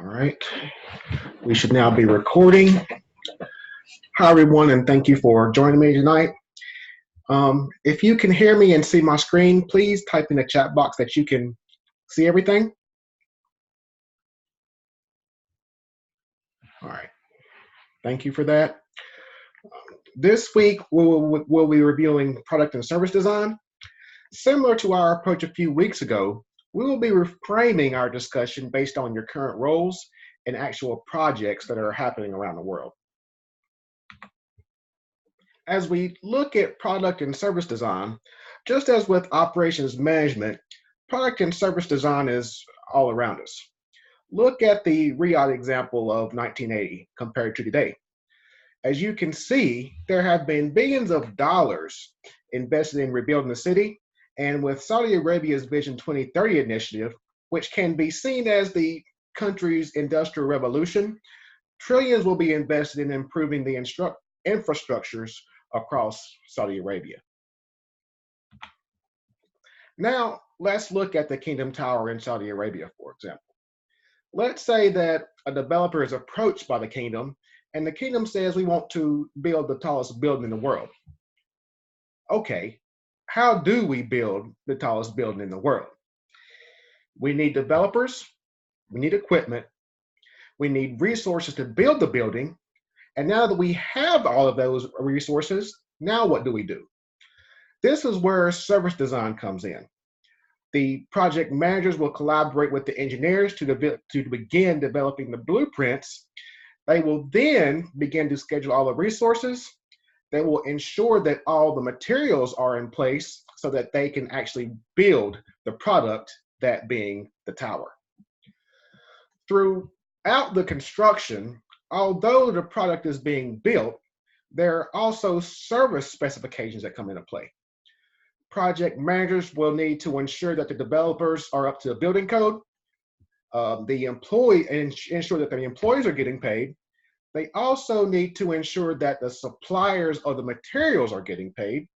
All right, we should now be recording. Hi, everyone, and thank you for joining me tonight. If you can hear me and see my screen, please type in the chat box that you can see everything. All right, thank you for that. This week, we'll be reviewing product and service design. Similar to our approach a few weeks ago, we will be reframing our discussion based on your current roles and actual projects that are happening around the world. As we look at product and service design, just as with operations management, product and service design is all around us. Look at the Riyadh example of 1980 compared to today. As you can see, there have been billions of dollars invested in rebuilding the city, and with Saudi Arabia's Vision 2030 initiative, which can be seen as the country's industrial revolution, trillions will be invested in improving the infrastructures across Saudi Arabia. Now, let's look at the Kingdom Tower in Saudi Arabia, for example. Let's say that a developer is approached by the kingdom, and the kingdom says, we want to build the tallest building in the world. Okay, how do we build the tallest building in the world? We need developers, we need equipment, we need resources to build the building, and now that we have all of those resources, now what do we do? This is where service design comes in. The project managers will collaborate with the engineers to begin developing the blueprints. They will then begin to schedule all the resources. They will ensure that all the materials are in place so that they can actually build the product, that being the tower. Throughout the construction, although the product is being built, there are also service specifications that come into play. Project managers will need to ensure that the developers are up to the building code, ensure that the employees are getting paid. They also need to ensure that the suppliers of the materials are getting paid.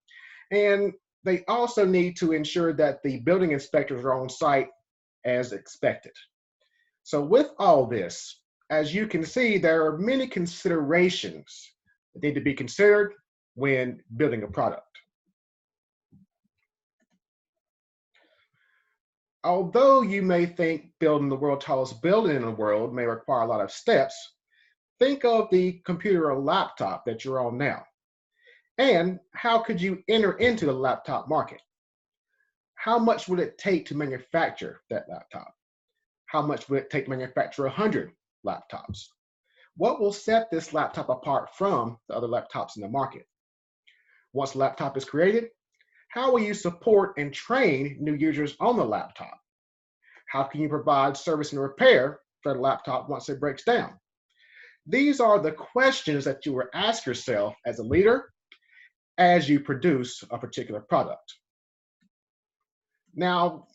And they also need to ensure that the building inspectors are on site as expected. So with all this, as you can see, there are many considerations that need to be considered when building a product. Although you may think building the world's tallest building in the world may require a lot of steps, think of the computer or laptop that you're on now. And how could you enter into the laptop market? How much would it take to manufacture that laptop? How much would it take to manufacture 100 laptops? What will set this laptop apart from the other laptops in the market? Once the laptop is created, how will you support and train new users on the laptop? How can you provide service and repair for the laptop once it breaks down? These are the questions that you will ask yourself as a leader as you produce a particular product. Now,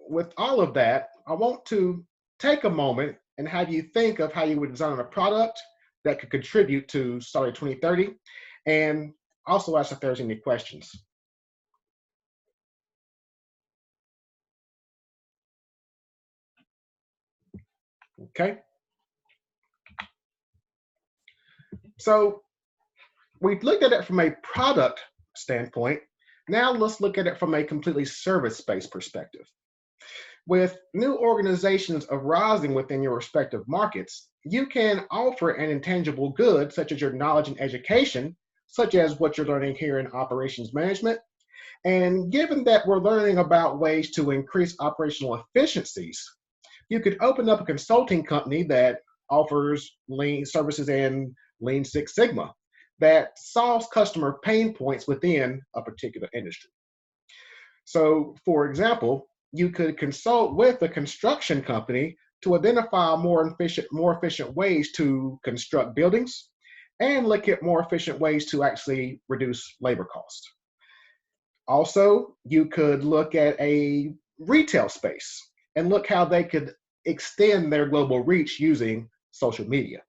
with all of that, I want to take a moment and have you think of how you would design a product that could contribute to Saudi 2030, and also ask if there's any questions. Okay. So we've looked at it from a product standpoint. Now let's look at it from a completely service-based perspective. With new organizations arising within your respective markets, you can offer an intangible good such as your knowledge and education, such as what you're learning here in operations management. And given that we're learning about ways to increase operational efficiencies, you could open up a consulting company that offers lean services and Lean Six Sigma that solves customer pain points within a particular industry. So, for example, you could consult with a construction company to identify more efficient ways to construct buildings and look at more efficient ways to actually reduce labor costs. Also, you could look at a retail space and look how they could extend their global reach using social media.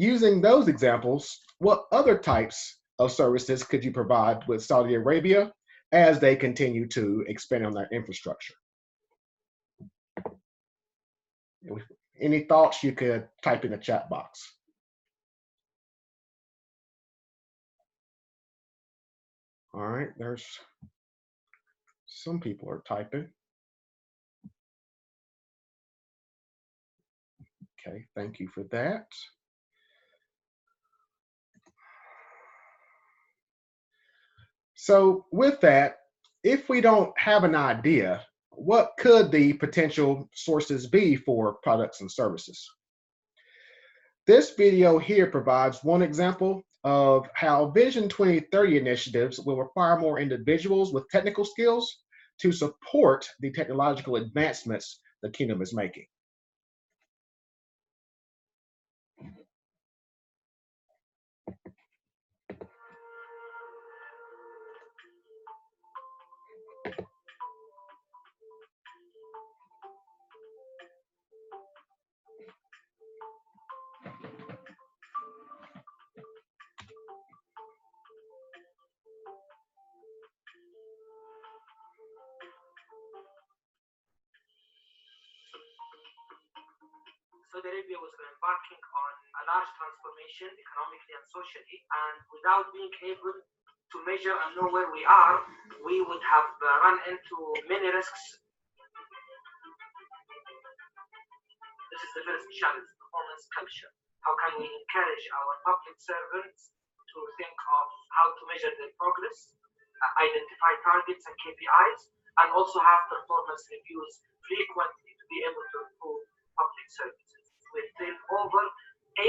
Using those examples, what other types of services could you provide with Saudi Arabia as they continue to expand on their infrastructure? Any thoughts, you could type in the chat box. All right, there's some people are typing. Okay, thank you for that. So with that, if we don't have an idea, what could the potential sources be for products and services? This video here provides one example of how Vision 2030 initiatives will require more individuals with technical skills to support the technological advancements the kingdom is making. Saudi Arabia was embarking on a large transformation economically and socially, and without being able to measure and know where we are, we would have run into many risks. This is the first challenge, performance culture. How can we encourage our public servants to think of how to measure their progress, identify targets and KPIs, and also have performance reviews frequently to be able to improve public services. We've trained over 8,000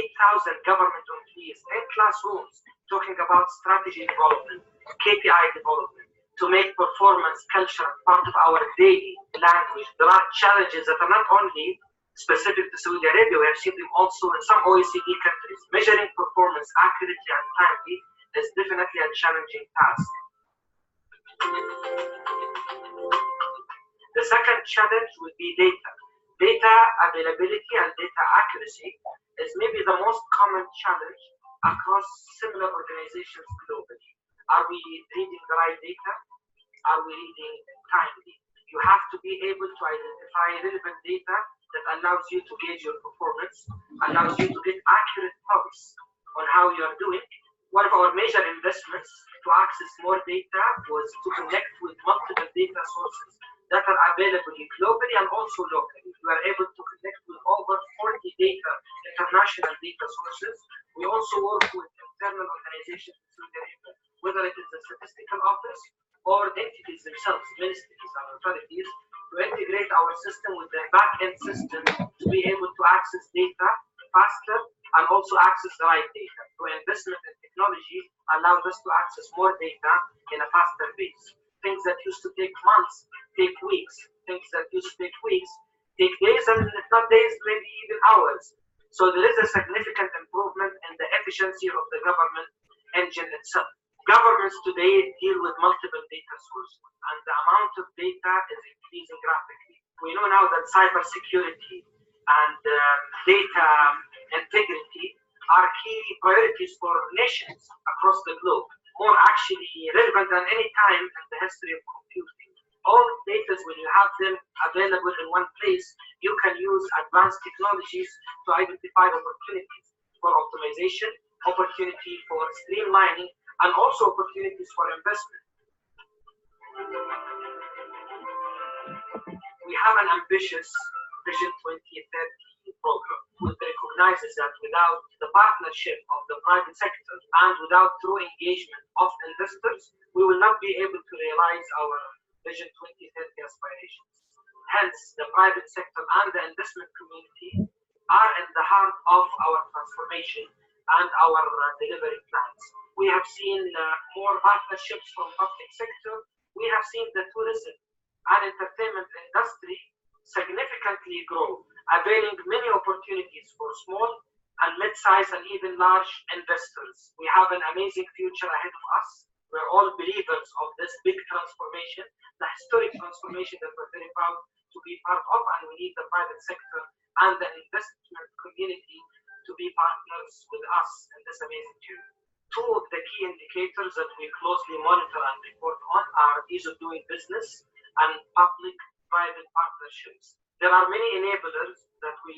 government employees in classrooms talking about strategy development, KPI development, to make performance culture part of our daily language. There are challenges that are not only specific to Saudi Arabia, we have seen them also in some OECD countries. Measuring performance accurately and timely is definitely a challenging task. The second challenge would be data. Data availability and data accuracy is maybe the most common challenge across similar organizations globally. Are we reading the right data? Are we reading timely? You have to be able to identify relevant data that allows you to gauge your performance, allows you to get accurate pulse on how you are doing. One of our major investments to access more data was to connect with multiple data sources that are available globally and also locally. We are able to connect with over 40 international data sources. We also work with internal organizations in Saudi Arabia, whether it is the statistical office or entities themselves, ministries and authorities, to integrate our system with their back-end system to be able to access data faster and also access the right data. So investment in technology allows us to access more data in a faster pace. Things that used to take months take weeks. Things that used to take weeks take days, and if not days, maybe even hours. So there is a significant improvement in the efficiency of the government engine itself. Governments today deal with multiple data sources, and the amount of data is increasing rapidly. We know now that cybersecurity and data integrity are key priorities for nations across the globe, more actually relevant than any time in the history of computing. All data, when you have them available in one place, you can use advanced technologies to identify opportunities for optimization, opportunity for streamlining, and also opportunities for investment. We have an ambitious Vision 2030 program, which recognizes that without the partnership of the private sector and without true engagement of investors, we will not be able to realize our Vision 2030 aspirations. Hence, the private sector and the investment community are at the heart of our transformation and our delivery plans. We have seen more partnerships from public sector. We have seen the tourism and entertainment industry significantly grow, availing many opportunities for small and mid-sized and even large investors. We have an amazing future ahead of us. We're all believers of this big transformation, the historic transformation that we're very proud to be part of, and we need the private sector and the investment community to be partners with us in this amazing journey. Two of the key indicators that we closely monitor and report on are ease of doing business and public-private partnerships. There are many enablers that we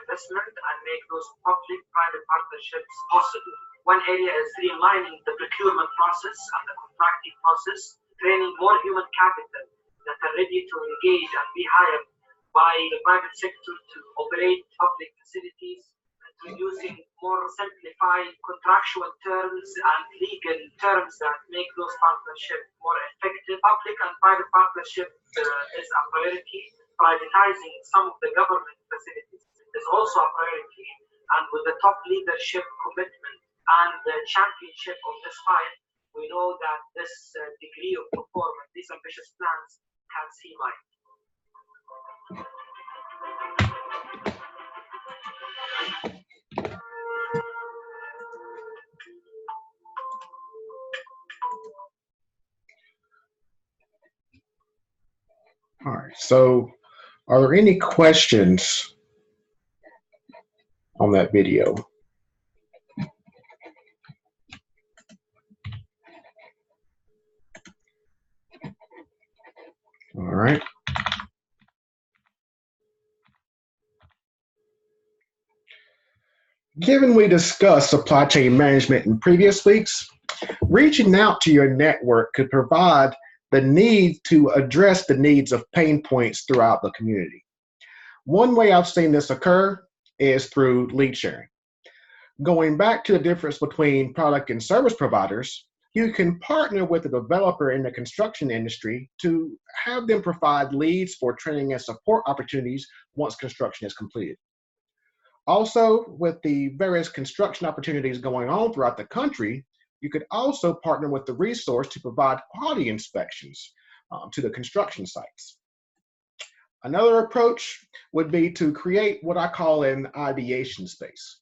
investment and make those public-private partnerships possible. One area is streamlining the procurement process and the contracting process, training more human capital that are ready to engage and be hired by the private sector to operate public facilities, introducing more simplified contractual terms and legal terms that make those partnerships more effective. Public and private partnership is a priority. Privatizing some of the government facilities is also a priority. And with the top leadership commitment and the championship of this fight, we know that this degree of performance, these ambitious plans can see light. All right, so are there any questions on that video? All right. Given we discussed supply chain management in previous weeks, reaching out to your network could provide the need to address the needs of pain points throughout the community. One way I've seen this occur is through lead sharing. Going back to the difference between product and service providers, you can partner with a developer in the construction industry to have them provide leads for training and support opportunities once construction is completed. Also, with the various construction opportunities going on throughout the country, you could also partner with the resource to provide quality inspections to the construction sites. Another approach would be to create what I call an ideation space.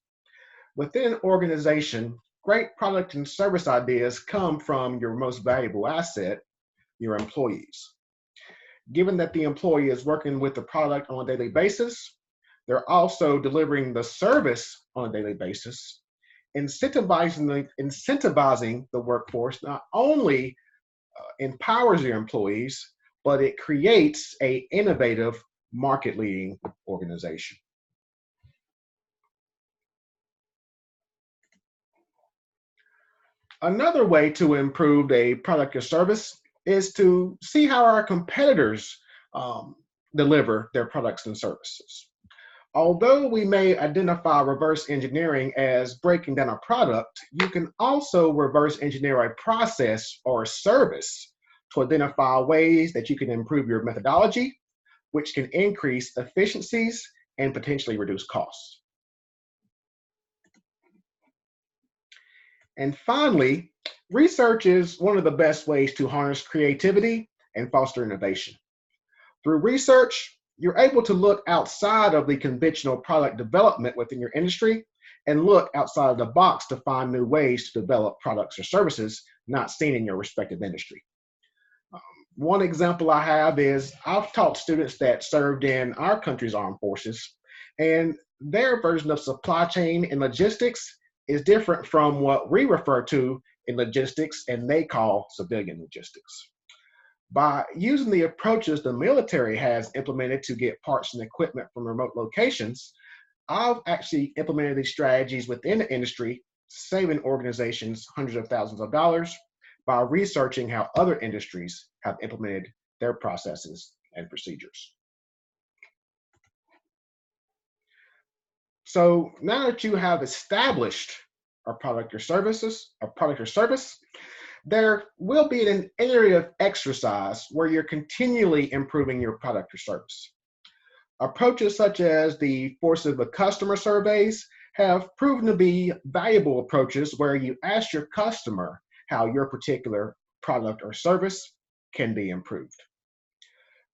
Within an organization, great product and service ideas come from your most valuable asset, your employees. Given that the employee is working with the product on a daily basis, they're also delivering the service on a daily basis. Incentivizing the workforce not only empowers your employees, but it creates an innovative, market-leading organization. Another way to improve a product or service is to see how our competitors deliver their products and services. Although we may identify reverse engineering as breaking down a product, you can also reverse engineer a process or a service to identify ways that you can improve your methodology, which can increase efficiencies and potentially reduce costs. And finally, research is one of the best ways to harness creativity and foster innovation. Through research, you're able to look outside of the conventional product development within your industry and look outside of the box to find new ways to develop products or services not seen in your respective industry. One example I have is I've taught students that served in our country's armed forces, and their version of supply chain and logistics is different from what we refer to in logistics and they call civilian logistics. By using the approaches the military has implemented to get parts and equipment from remote locations, I've actually implemented these strategies within the industry, saving organizations hundreds of thousands of dollars by researching how other industries have implemented their processes and procedures. So now that you have established a product or service, there will be an area of exercise where you're continually improving your product or service. Approaches such as the Force of the Customer surveys have proven to be valuable approaches where you ask your customer how your particular product or service can be improved.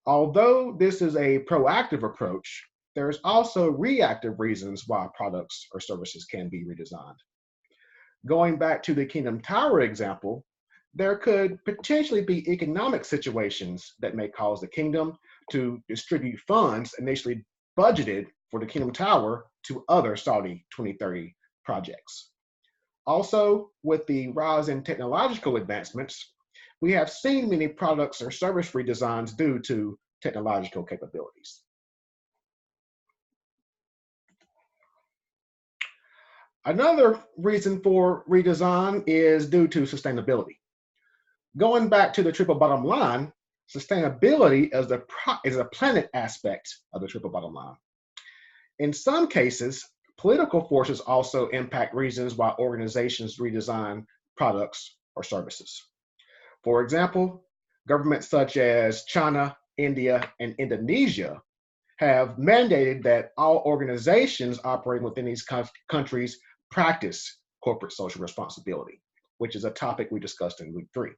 Although this is a proactive approach, there's also reactive reasons why products or services can be redesigned. Going back to the Kingdom Tower example, there could potentially be economic situations that may cause the kingdom to distribute funds initially budgeted for the Kingdom Tower to other Saudi 2030 projects. Also, with the rise in technological advancements, we have seen many products or service redesigns due to technological capabilities. Another reason for redesign is due to sustainability. Going back to the triple bottom line, sustainability is a planet aspect of the triple bottom line. In some cases, political forces also impact reasons why organizations redesign products or services. For example, governments such as China, India, and Indonesia have mandated that all organizations operating within these countries practice corporate social responsibility, which is a topic we discussed in week 3.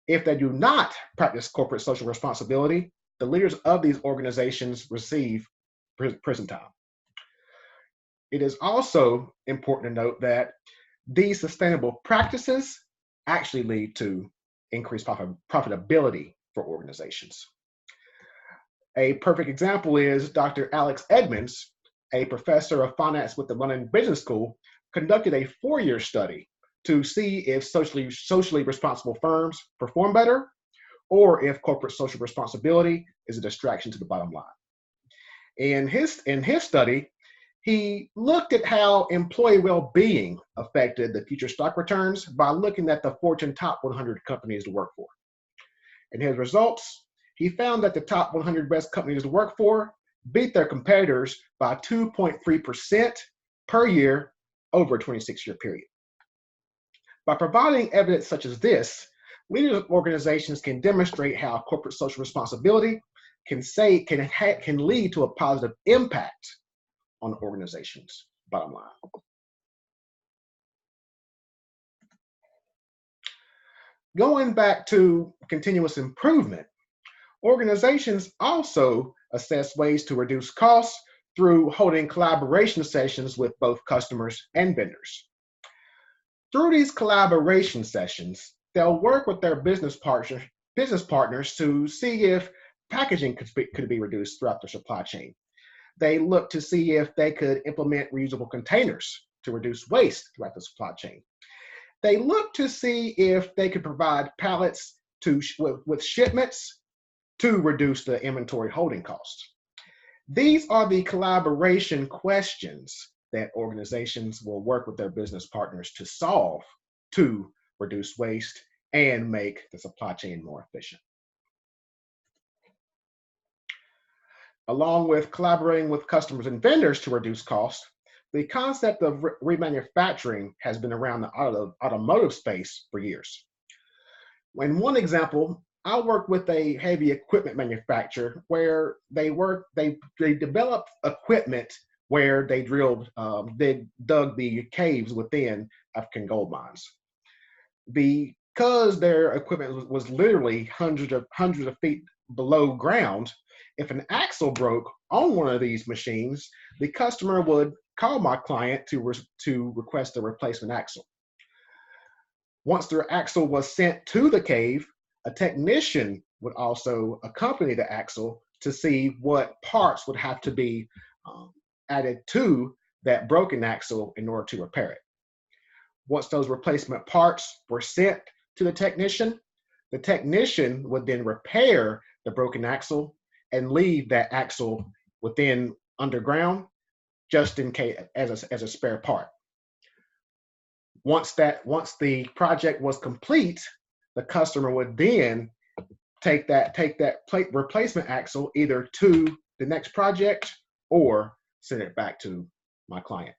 If they do not practice corporate social responsibility, the leaders of these organizations receive prison time. It is also important to note that these sustainable practices actually lead to increased profitability for organizations. A perfect example is Dr. Alex Edmonds, a professor of finance with the London Business School, conducted a 4-year study to see if socially responsible firms perform better or if corporate social responsibility is a distraction to the bottom line. In his study, he looked at how employee well-being affected the future stock returns by looking at the Fortune top 100 companies to work for. In his results, he found that the top 100 best companies to work for beat their competitors by 2.3% per year over a 26-year period. By providing evidence such as this, leaders of organizations can demonstrate how corporate social responsibility can lead to a positive impact on the organization's bottom line. Going back to continuous improvement, organizations also assess ways to reduce costs through holding collaboration sessions with both customers and vendors. Through these collaboration sessions, they'll work with their business partners to see if packaging could be reduced throughout their supply chain. They look to see if they could implement reusable containers to reduce waste throughout the supply chain. They look to see if they could provide pallets with shipments to reduce the inventory holding costs. These are the collaboration questions that organizations will work with their business partners to solve to reduce waste and make the supply chain more efficient. Along with collaborating with customers and vendors to reduce costs, the concept of remanufacturing has been around the automotive space for years. In one example, I worked with a heavy equipment manufacturer where they developed equipment where they dug the caves within African gold mines. Because their equipment was literally hundreds of feet below ground, if an axle broke on one of these machines, the customer would call my client to request a replacement axle. Once their axle was sent to the cave, a technician would also accompany the axle to see what parts would have to be added to that broken axle in order to repair it. Once those replacement parts were sent to the technician would then repair the broken axle and leave that axle within underground just in case as a spare part. Once the project was complete, the customer would then take that plate replacement axle either to the next project or send it back to my client.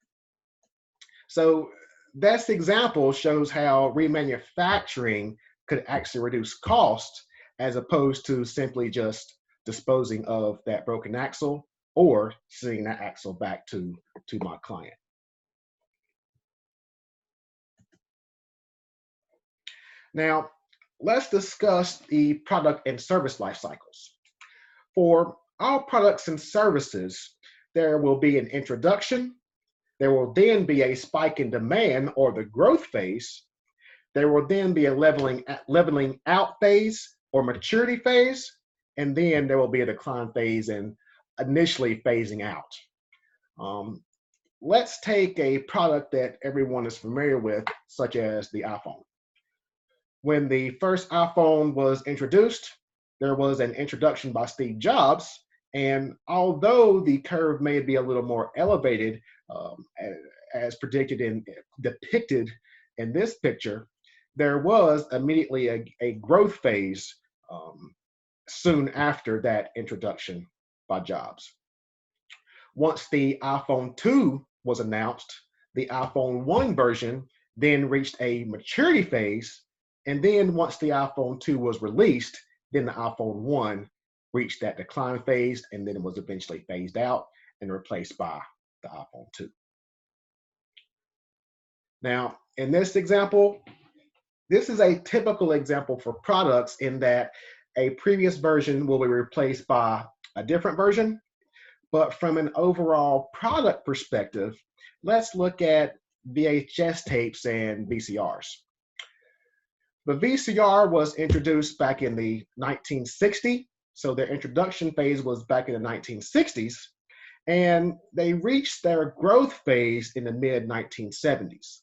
So this example shows how remanufacturing could actually reduce cost as opposed to simply just disposing of that broken axle or sending that axle back to my client. Now, let's discuss the product and service life cycles. For all products and services, there will be an introduction. There will then be a spike in demand or the growth phase. There will then be a leveling out phase or maturity phase. And then there will be a decline phase and initially phasing out. Let's take a product that everyone is familiar with, such as the iPhone. When the first iPhone was introduced, there was an introduction by Steve Jobs. And although the curve may be a little more elevated as depicted in this picture, there was immediately a growth phase soon after that introduction by Jobs. Once the iPhone 2 was announced, the iPhone 1 version then reached a maturity phase. And then once the iPhone 2 was released, then the iPhone 1 reached that decline phase, and then it was eventually phased out and replaced by the iPhone 2. Now, in this example, this is a typical example for products in that a previous version will be replaced by a different version. But from an overall product perspective, let's look at VHS tapes and VCRs. The VCR was introduced back in the 1960s, so their introduction phase was back in the 1960s, and they reached their growth phase in the mid-1970s.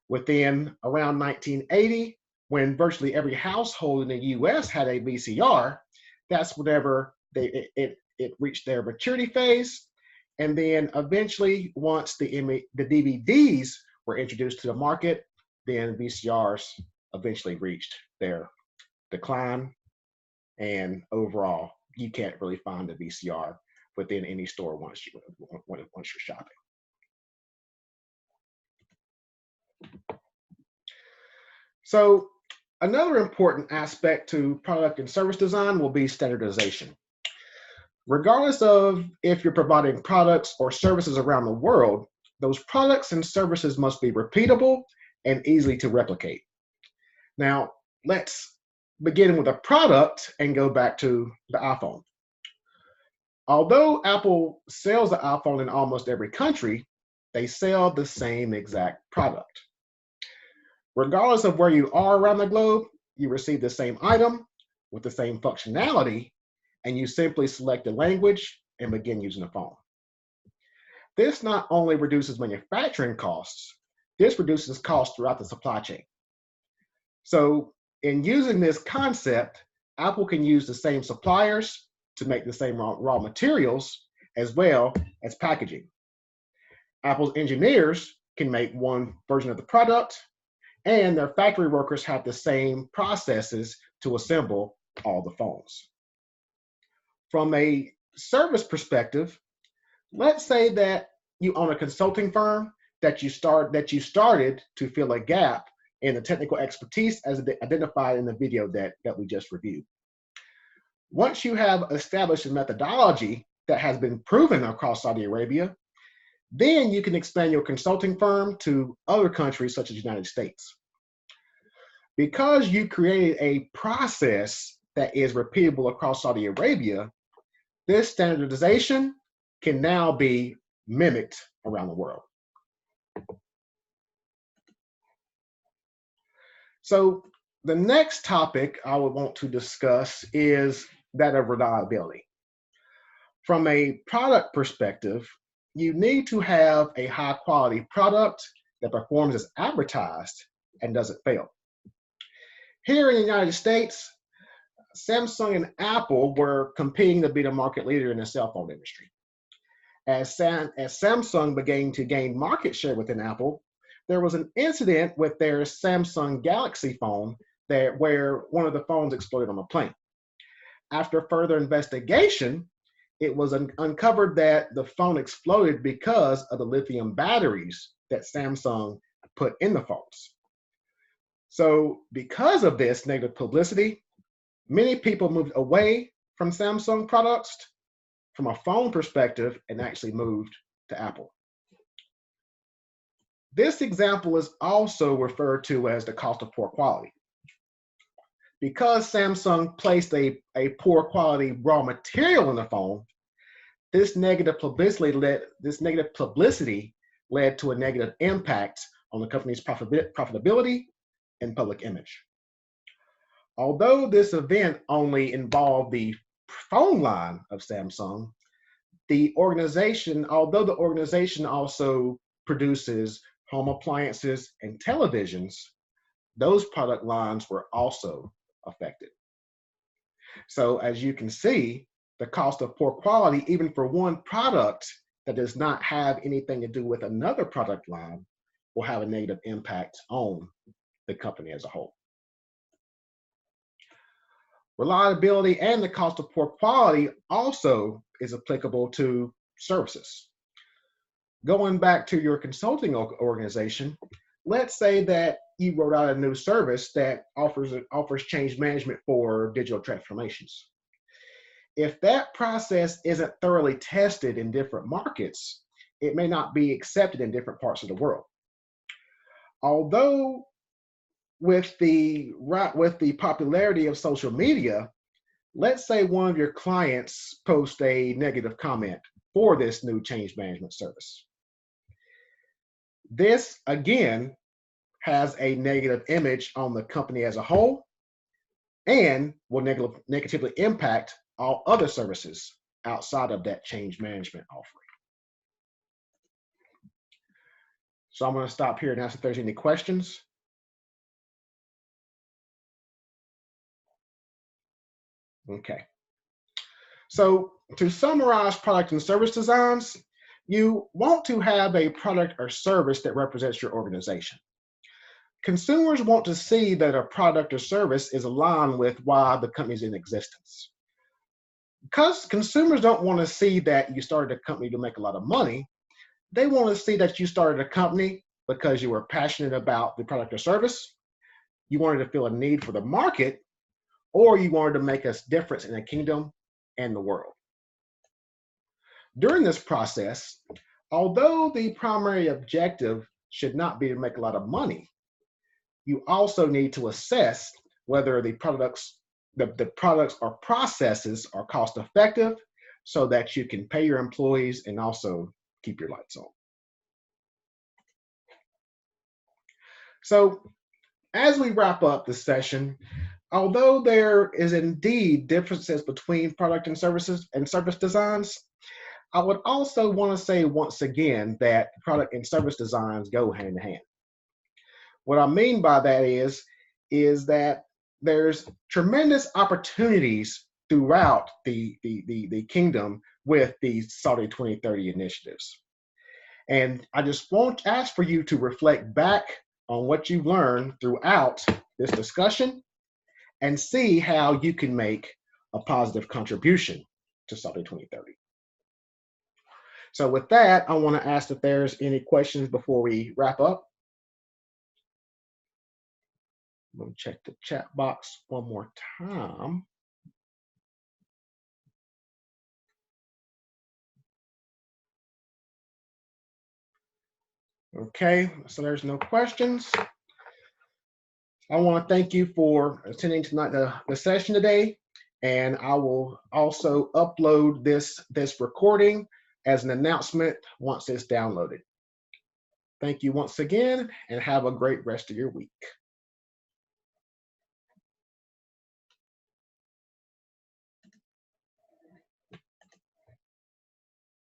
Within around 1980, when virtually every household in the US had a VCR, that's whenever it reached their maturity phase. And then eventually, once the DVDs were introduced to the market, then VCRs eventually reached their decline. And overall, you can't really find a VCR within any store once you're shopping. So another important aspect to product and service design will be standardization. Regardless of if you're providing products or services around the world, those products and services must be repeatable and easy to replicate. Now, let's begin with a product and go back to the iPhone. Although Apple sells the iPhone in almost every country, they sell the same exact product. Regardless of where you are around the globe, you receive the same item with the same functionality, and you simply select the language and begin using the phone. This not only reduces manufacturing costs, this reduces costs throughout the supply chain. So in using this concept, Apple can use the same suppliers to make the same raw materials as well as packaging. Apple's engineers can make one version of the product, and their factory workers have the same processes to assemble all the phones. From a service perspective, let's say that you own a consulting firm that you started to fill a gap in the technical expertise as identified in the video that we just reviewed. Once you have established a methodology that has been proven across Saudi Arabia, then you can expand your consulting firm to other countries such as the United States. Because you created a process that is repeatable across Saudi Arabia, this standardization can now be mimicked around the world. So the next topic I would want to discuss is that of reliability. From a product perspective, you need to have a high quality product that performs as advertised and doesn't fail. Here in the United States, Samsung and Apple were competing to be the market leader in the cell phone industry. As Samsung began to gain market share within Apple, there was an incident with their Samsung Galaxy phone where one of the phones exploded on a plane. After further investigation, it was uncovered that the phone exploded because of the lithium batteries that Samsung put in the phones. So because of this negative publicity, many people moved away from Samsung products from a phone perspective and actually moved to Apple. This example is also referred to as the cost of poor quality. Because Samsung placed a poor quality raw material in the phone, this negative publicity led to a negative impact on the company's profitability and public image. Although this event only involved the phone line of Samsung, although the organization also produces home appliances and televisions, those product lines were also affected. So as you can see, the cost of poor quality, even for one product that does not have anything to do with another product line will have a negative impact on the company as a whole. Reliability and the cost of poor quality also is applicable to services. Going back to your consulting organization, let's say that you wrote out a new service that offers change management for digital transformations. If that process isn't thoroughly tested in different markets, it may not be accepted in different parts of the world. Although with the popularity of social media, let's say one of your clients posts a negative comment for this new change management service. This, again, has a negative image on the company as a whole and will negatively impact all other services outside of that change management offering. So I'm going to stop here and ask if there's any questions. Okay. So to summarize product and service designs, you want to have a product or service that represents your organization. Consumers want to see that a product or service is aligned with why the company's in existence. Because consumers don't want to see that you started a company to make a lot of money. They want to see that you started a company because you were passionate about the product or service, you wanted to feel a need for the market, or you wanted to make a difference in the kingdom and the world. During this process, although the primary objective should not be to make a lot of money, you also need to assess whether the products or processes are cost effective so that you can pay your employees and also keep your lights on. So as we wrap up this session, although there is indeed differences between product and services and service designs, I would also want to say once again that product and service designs go hand in hand. What I mean by that is that there's tremendous opportunities throughout the kingdom with these Saudi 2030 initiatives. And I just want to ask for you to reflect back on what you've learned throughout this discussion and see how you can make a positive contribution to Saudi 2030. So with that, I want to ask if there's any questions before we wrap up. I'm going to check the chat box one more time. Okay, so there's no questions. I want to thank you for attending tonight the session today, and I will also upload this recording as an announcement once it's downloaded. Thank you once again, and have a great rest of your week.